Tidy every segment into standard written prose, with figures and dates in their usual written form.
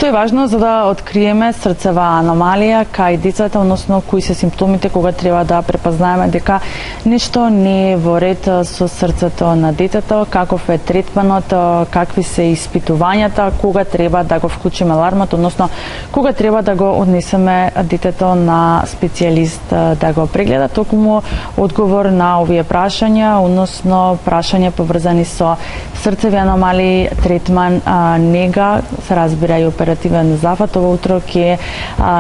Што е важно за да откриеме срцева аномалија кај децата, односно кои се симптомите кога треба да препознаеме дека нешто не е во ред со срцето на детето, каков е третманот, какви се испитувањата, кога треба да го вклучиме алармот, односно кога треба да го однесеме детето на специјалист да го прегледа, токму одговор на овие прашања, односно прашања поврзани со срцеви аномалии, третман, нега, се разбира и оперативен зафат. Ова утро ќе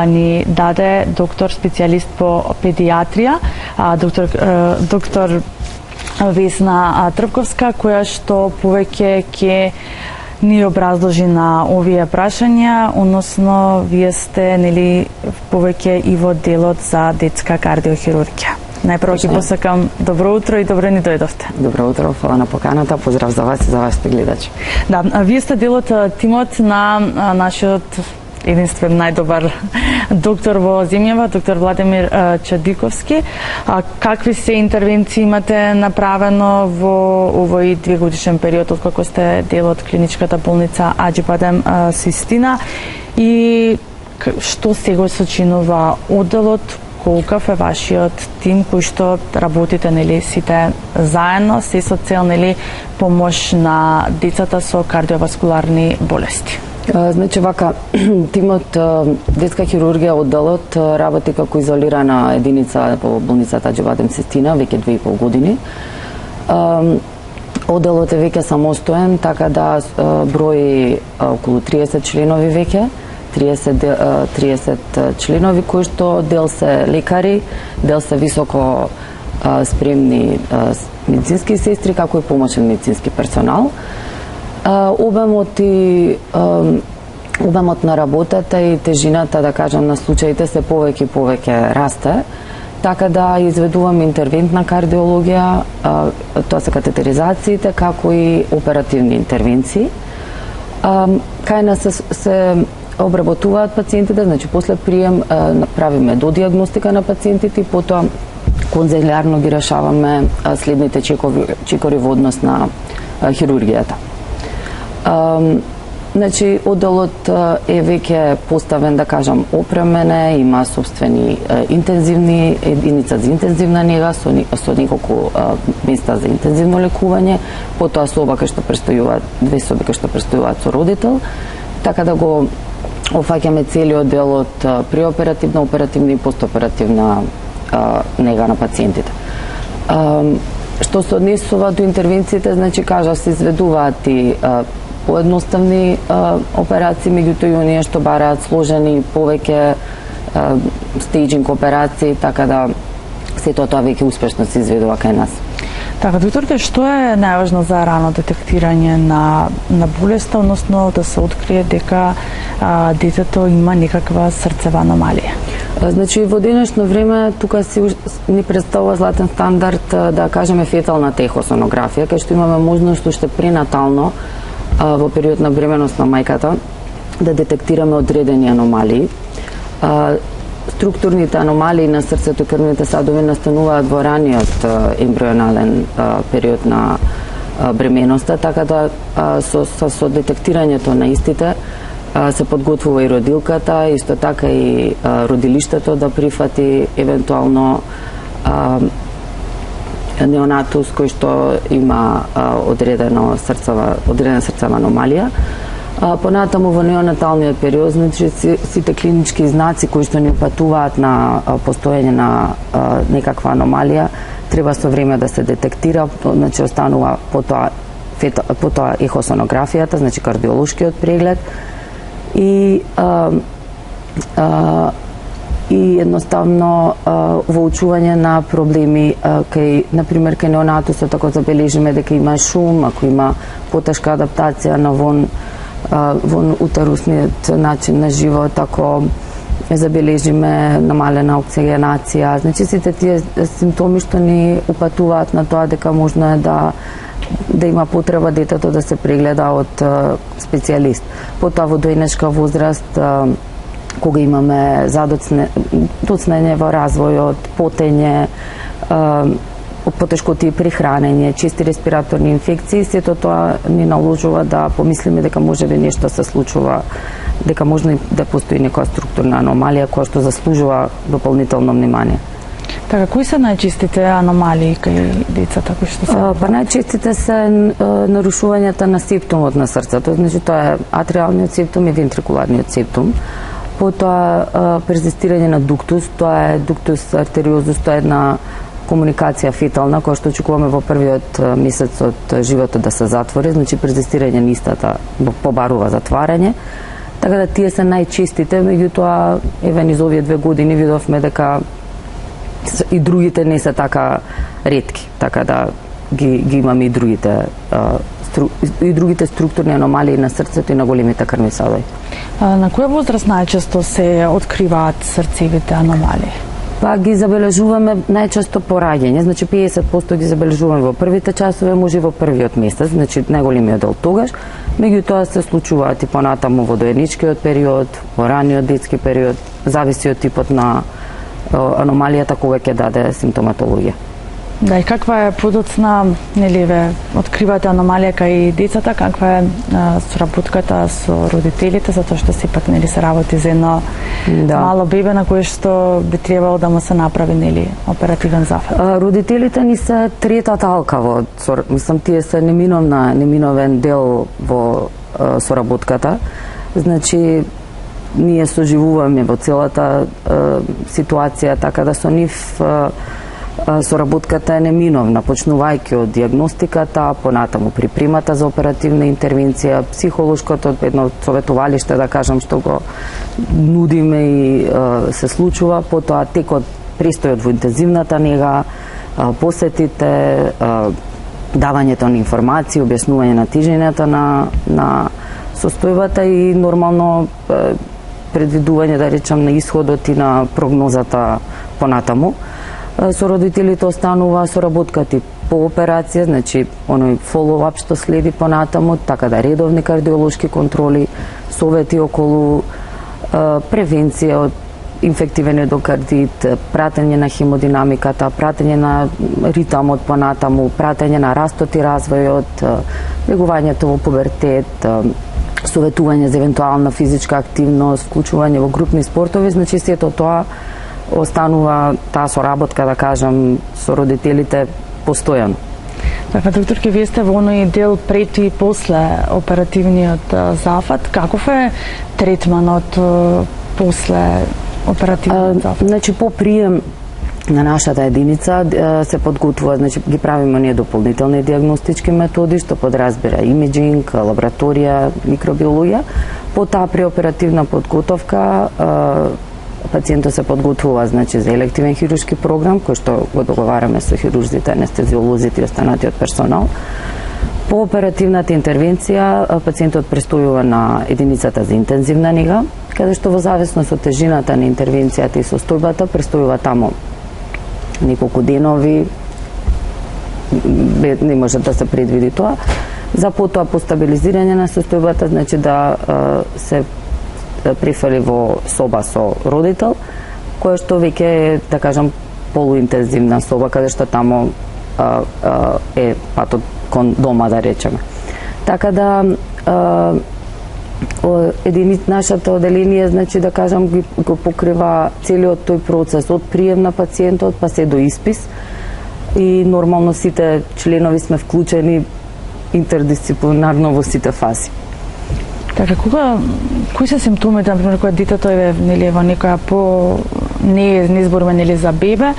ни даде доктор специјалист по педиатрија, доктор Весна Трпковска, која што повеќе ќе ни образложи на овие прашања, односно вие сте нели повеќе и во делот за детска кардиохирургија. Најпрво ќе посакам добро утро и добро ни дојдовте. Добро утро, фала на поканата, поздрав за вас и за вашите гледачи. Да, вие сте делот тимот на нашиот единствен најдобар доктор во земјава, доктор Владимир Чадиковски. Какви се интервенции имате направено во овој 2-годишен период откако сте дел од клиничката болница Аџи-Бадем Систина и што сега сочинува одделот? Колкав е вашиот тим кој што работите нели сите заедно, се со цел нели помош на децата со кардиоваскуларни болести? Значи вака, тимот детска хирургија одделот работи како изолирана единица во болницата Аџи-Бадем Систина веќе 2,5 години. Одделот е веќе самостоен, така да брои околу 30 членови веќе. 30 членови кои што дел се лекари, дел се високо спремни медицински сестри, како и помошен медицински персонал. Обемот на работата и тежината, да кажам, на случаите се повеќе и повеќе расте, така да изведуваме интервентна кардиологија, тоа се катетеризациите, како и оперативни интервенции. Кај нас се обработуваат пациентите, значи после прием правиме додиагностика на пациентите и потоа конзилиарно ги решаваме следните чекори во однос на хирургијата. Значи, одделот е веќе поставен, да кажам, опремене, има собствени интензивни единица за интензивна нега со неколку места за интензивно лекување, потоа соба кај што престојуваат, 2 соби кај што престојуваат со родител, така да го офаќаме целиот дел од преоперативна, оперативна и постоперативна нега на пациентите. Што се однесува до интервенциите, значи кажа се изведуваат и поедноставни операции, меѓутоа и оние што бараат сложени повеќе стейджинг операции, така да сето тоа веќе успешно се изведува кај нас. Така, докторке, што е најважно за рано детектирање на болеста, односно да се открие дека детето има некаква срцева аномалија? Значи, во денешно време тука ни представува златен стандард, да кажеме, феталната ехосонографија, кај што имаме можност уште пренатално во период на бременост на мајката да детектираме одредени аномалии. Структурните аномалии на срцето и крвните садови настануваат во раниот ембрионален период на бременоста, така да со детектирањето на истите се подготвува и родилката, исто така и родилиштето да прифати евентуално неонатус кој што има одредена срцева аномалија. Понатаму во неонаталниот период, значи сите клинички знаци кои што ни упатуваат на постоење на некаква аномалија, треба со време да се детектира, значи останува потоа ехосонографијата, значи кардиолошкиот преглед и едноставно воучување на проблеми кај, например, кај неонатусот, ако забележиме дека има шум, ако има потешка адаптација на вон утерусниот начин на живот, ако забележиме намалена оксигенација, значи сите тие симптоми што ни упатуваат на тоа дека можно е да има потреба детето да се прегледа од специјалист. Потоа во дојнешка возраст, кога имаме доцнење во развојот, потење, потешкоти при хранење, чести респираторни инфекции, сето тоа ни наложува да помислиме дека можеби нешто се случува дека можно да постои некоја структурна аномалија која што заслужува дополнително внимание. Така, кои се најчистите аномалии кај децата кои што се? Па најчистите се нарушувањата на септумот на срцето, значи тоа е атриалниот септум и вентрикуларниот септум. Потоа перзистирање на дуктус, тоа е дуктус артериозус, тоа е една комуникација фетална која што очекуваме во првиот месец од животот да се затвори, значи перзистирање на истата побарува затварање. Така да тие се најчистите, меѓутоа еве низ овие 2 години видовме дека и другите не се така ретки, така да ги имаме и другите структурни аномалии на срцето и на големите крвни садови. На која возраст најчесто се откриваат срцевите аномалии? Па ги забележуваме најчесто по раѓање, значи 50% ги забележуваме во првите часове, може и во првиот месец, значи најголемиот дел тогаш, меѓутоа се случуваат и понатаму во дојничкиот период, во раниот детски период, зависи од типот на аномалијата кога ќе даде симптоматологија. Да, и каква е подоцна, нели ве откривате аномалија кај децата, каква е соработката со родителите, затоа што сепак нели се работи за едно мало бебе на кое што би требало да му се направи нели оперативен зафат. Родителите ни се трета талка во тие се неминовен дел во соработката. Значи ние соживуваме во целата ситуација, така да со нив соработката е неминовна, почнувајќи од диагностиката, понатаму припремата за оперативна интервенција, психолошкото едно советувалиште, да кажам, што го нудиме и се случува, потоа текот престојот во интензивната нега, посетите, давањето на информации, објаснување на тежината на состојбата и нормално предвидување, да речам, на исходот и на прогнозата понатаму. Со родителите останува соработката и по операција, значи оној фоллоуап што следи понатаму, така да редовни кардиолошки контроли, совети околу превенција од инфективен ендокардит, пратење на хемодинамиката, пратење на ритамот понатаму, пратење на растот и развојот, легувањето во пубертет, советување за евентуална физичка активност, вклучување во групни спортови, значи сето тоа останува таа соработка, да кажам, со родителите постојано. Така, докторке, вие сте во оној дел пред и после оперативниот зафат. Каков е третманот после оперативниот зафат? Значи, по прием на нашата единица се подготвува, значи ги правиме ние дополнителни диагностички методи, што подразбира имиджинг, лабораторија, микробиологија. По таа преоперативна подготовка пациентот се подготвува, значи, за елективен хируршки програм, кој што го договараме со хирурзите, анестезиолозите и останатиот персонал. По оперативната интервенција, пациентот престојува на единицата за интензивна нега, каде што во зависност од тежината на интервенцијата и состојбата, престојува таму неколку денови, не може да се предвиди тоа. За потоа по стабилизирање на состојбата, значи да се префали во соба со родител, која што веќе е, да кажам, полуинтензивна соба, каде што таму е патот кон дома, да речеме. Така да нашето оделение, значи, да кажам, го покрива целиот тој процес од прием на пациентот па се до испис и нормално сите членови сме вклучени интердисциплинарно во сите фази. Така, кои се симптомите, например, кога детето е нели во некоја не изборуваме нели за бебе,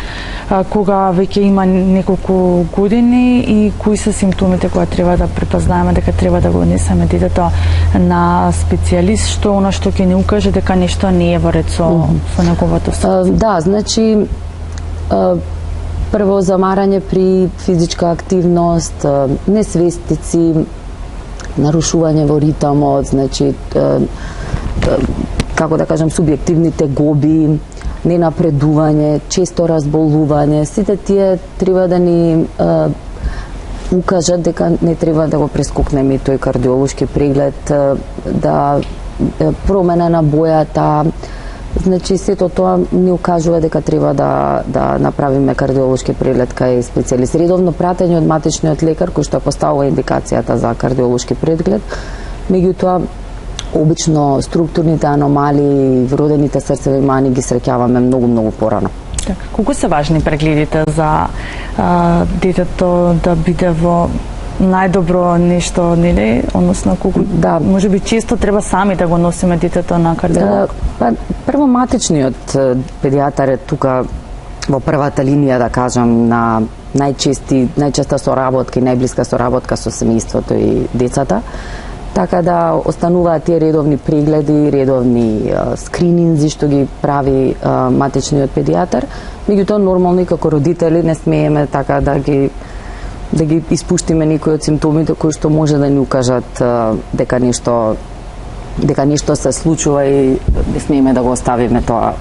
кога веќе има неколку години и кои се симптомите кога треба да препознаеме дека треба да го однесеме детето на специјалист, што она што ќе ни укаже дека нешто не е во ред со неговото срце? Да, значи прво замарање при физичка активност, несвестици, нарушување во ритамот, значи како да кажам, субјективните гоби, ненапредување, често разболување, сите тие треба да ни укажат дека не треба да го прескокнеме тој кардиолошки преглед, да промена на бојата, значи сето тоа ни укажува дека треба да направиме кардиолошки преглед кај специјалист. Редовно пратење од матичниот лекар кој што поставува индикацијата за кардиолошки преглед, меѓутоа обично структурните аномалии и вродените срцеви мани ги среќаваме многу порано. Така, колку се важни прегледите за детето да биде во најдобро нешто, нели? Односно, колку може би често треба сами да го носиме детето на кардиолог? Прво матичниот педијатар е тука во првата линија, да кажам, на најчеста соработка и најблиска соработка со семејството и децата. Така да остануваат тие редовни прегледи, редовни скрининзи што ги прави матичниот педијатар. Меѓутоа, нормално и како родители не смееме така да ги испуштиме некои од симптомите кои што може да ни укажат дека нешто се случува и не смееме да го оставиме тоа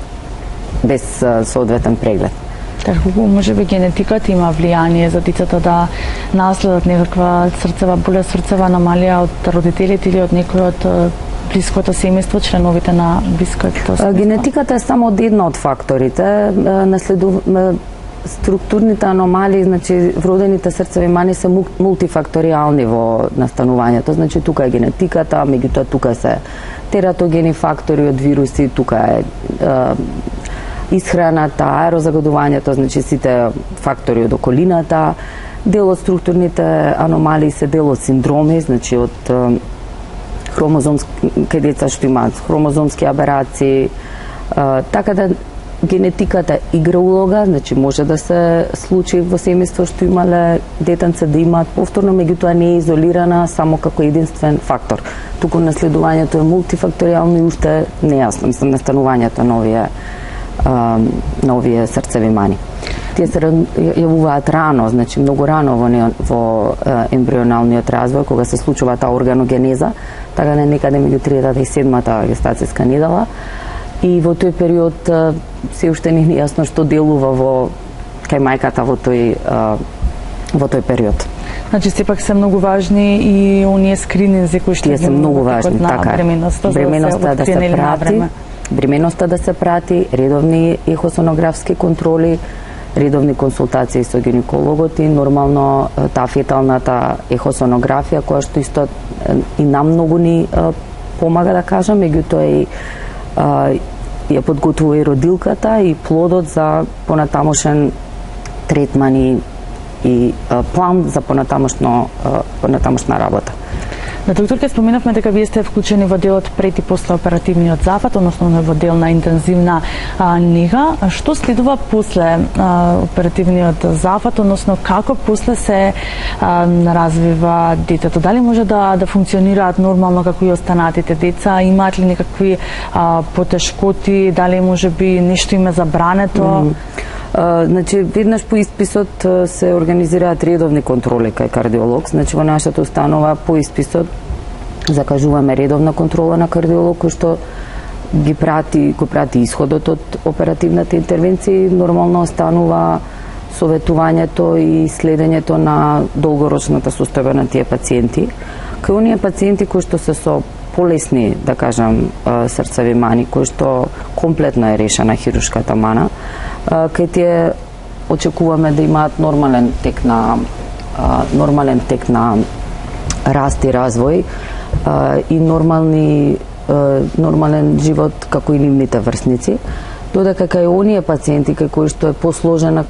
без соодветен преглед. Така, може би генетиката има влијание за децата да наследат некаква срцева болест, срцева аномалија од родителите или од некој од блиското семејство, членовите на блиското семејство? Генетиката е само една од факторите. Структурните аномалии, значи вродените срцеви мани се мултифакторијални во настанувањето. Значи тука е генетиката, меѓутоа тука се тератогени фактори од вируси, тука е исхраната, аерозагадувањето, значи сите фактори од околината. Дел од структурните аномалии се дел од синдроми, значи од хромозомски деца што имаат хромозомски аберации, така да генетиката игра улога, значи може да се случи во семејство што имале детенце да имаат повторно, меѓутоа не е изолирана само како единствен фактор. Туку наследувањето е мултифакторијално и уште нејасно, мислам, настанувањето на овие срцеви мани. Тие се јавуваат рано, значи многу рано во ембрионалниот развој, кога се случува таа органогенеза, така да некаде меѓу 3-та и 7-та гестацијска недела. И во тој период се уште не е јасно што делува кај мајката во тој период. Значи сепак се многу важни и оние скрининзи кои што се многу важни, така. Бременоста да се прати, редовни ехосонографски контроли, редовни консултации со гинекологот и нормално таа феталната ехосонографија која што исто и нам многу ни помага, да кажам, меѓутоа и ја подготвува и родилката и плодот за понатамошен третман и план за понатамошна работа. На докторка споменавме дека вие сте вклучени во делот пред и после оперативниот зафат, односно во дел на интензивна нега. Што следува после оперативниот зафат, односно како после се развива детето? Дали може да функционираат нормално како и останатите деца? Имаат ли некакви потешкоти? Дали може би нешто им е забрането? Значи, веднаш по исписот се организираат редовни контроли кај кардиолог. Значи, во нашата установа по исписот закажуваме редовна контрола на кардиолог, кој што го прати исходот од оперативната интервенција и нормално останува советувањето и следењето на долгорочната состојба на тие пациенти. Кај оние пациенти кои што се со полесни, да кажам, срцеви мани, кои што комплетно е решена хируршката мана, кај тие очекуваме да имаат нормален тек на раст и развој и нормален живот како и нивните врсници, додека кај оние пациенти кај кои што е посложена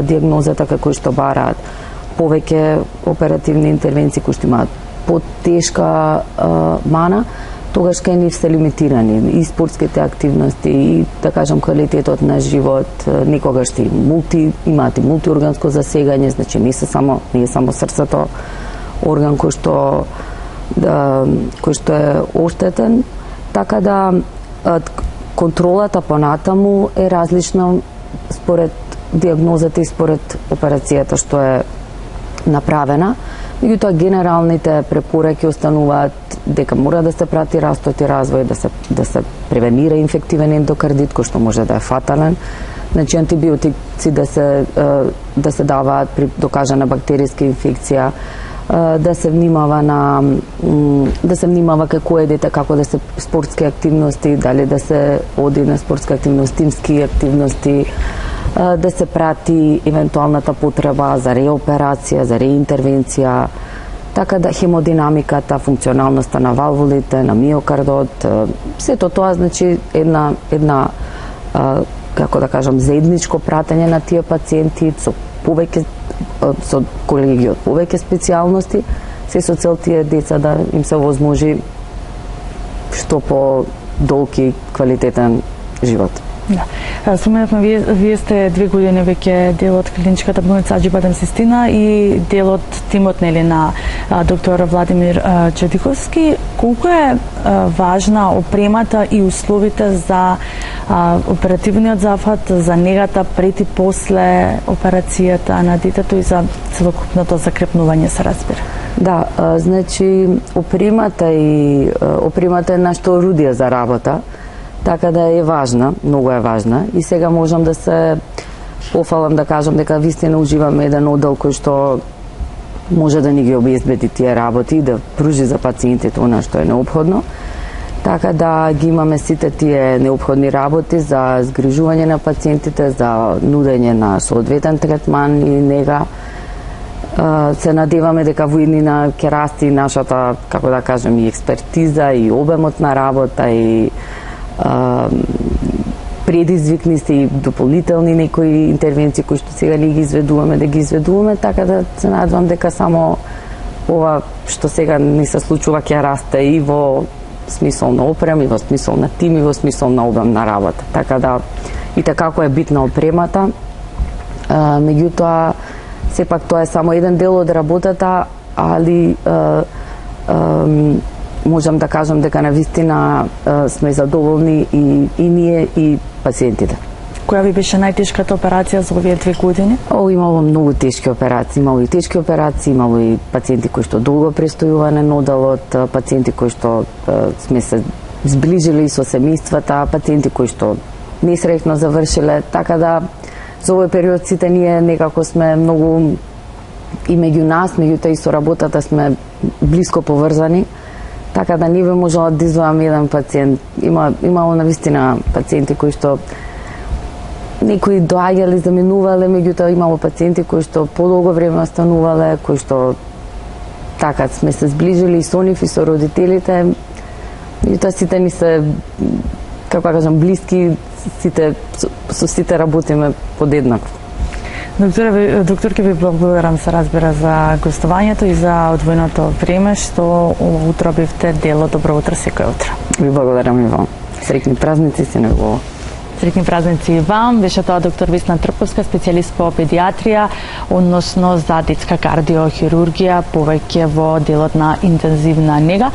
дијагнозата, кај кои што бараат повеќе оперативни интервенции, кои што имаат потешка мана, тогаш кај нив се лимитирани и спортските активности и, да кажам, квалитетот на живот, некогаш имаат и мултиорганско засегање, значи не е само срцето орган кој што е оштетен, така да контролата понатаму е различна според дијагнозата и според операцијата што е направена. Меѓутоа, генералните препораки остануваат дека мора да се прати растот и развој, да се превенира инфективен ендокардит, кој што може да е фатален. Значи, антибиотици да се даваат при докажана бактеријска инфекција, да се внимава кај кое дете, како да се спортски активности, дали да се оди на спортски активности, тимски активности, да се прати евентуалната потреба за реоперација, за реинтервенција. така да хемодинамиката, функционалноста на валвулите, на миокардот, сето тоа значи една како да кажам, заедничко пратење на тие пациенти со повеќе со колеги од повеќе специјалности, се со цел тие деца да им се овозможи што по долг и квалитетен живот. Да. Споменавме, вие сте 2 години веќе дел од клиничката болница Аџибадем Систина и дел од тимот на доктор Владимир Джедиковски. Колку е важна опремата и условите за оперативниот зафат, за негата пред и после операцијата на детето и за целокупното закрепнување, се разбира? Да, значи опремата е нашето орудие за работа, така да е важна, многу е важна, и сега можам да се пофалам да кажам дека вистина уживаме еден одел кој што може да ни ги обезбеди тие работи и да пружи за пациентите она што е неопходно. Така да ги имаме сите тие неопходни работи за згрижување на пациентите, за нудење на соодветен третман и нега. Се надеваме дека во иднина ќе расти нашата, како да кажем, и експертиза и обемот на работа и предизвикни се и дополнителни некои интервенции кои што сега ни ги изведуваме, да ги изведуваме, така да се надевам дека само ова што сега ни се случува ќе расте и во смисол на опрема, и во смисол на тим, и во смисол на обем на работа. Така да, и така како е битна опремата, меѓутоа, сепак тоа е само еден дел од работата, али можам да кажам дека навистина сме задоволни и ние и пациентите. Која ви беше најтешката операција за овие 2 години? Имало многу тешки операции, имало и тешки операции, имало и пациенти кои што долго престојуване на оделот, пациенти кои што сме се зближили со семејствата, пациенти кои што несреќно завршиле, така да за овој период сите ние некако сме многу и меѓу нас, меѓутоа и со работата сме блиско поврзани. Така да не би можела да издвојам еден пациент. Имало навистина пациенти кои што некои доаѓале, заминувале, меѓутоа имало пациенти кои што подолго време останувале, кои што така сме се зближили и со нив и со родителите. Меѓутоа сите ни се, како да кажам, блиски, со сите работиме подеднакво. Доктор, ќе ви благодарам, се разбира, за гостувањето и за одвоеното време што утробивте дело Добро утро секој утро. Ви благодарам и вам. Среќни празници се негово. Среќни празници и вам. Беше тоа доктор Весна Трповска, специјалист по педиатрија, односно за детска кардиохирургија, повеќе во делот на интензивна нега.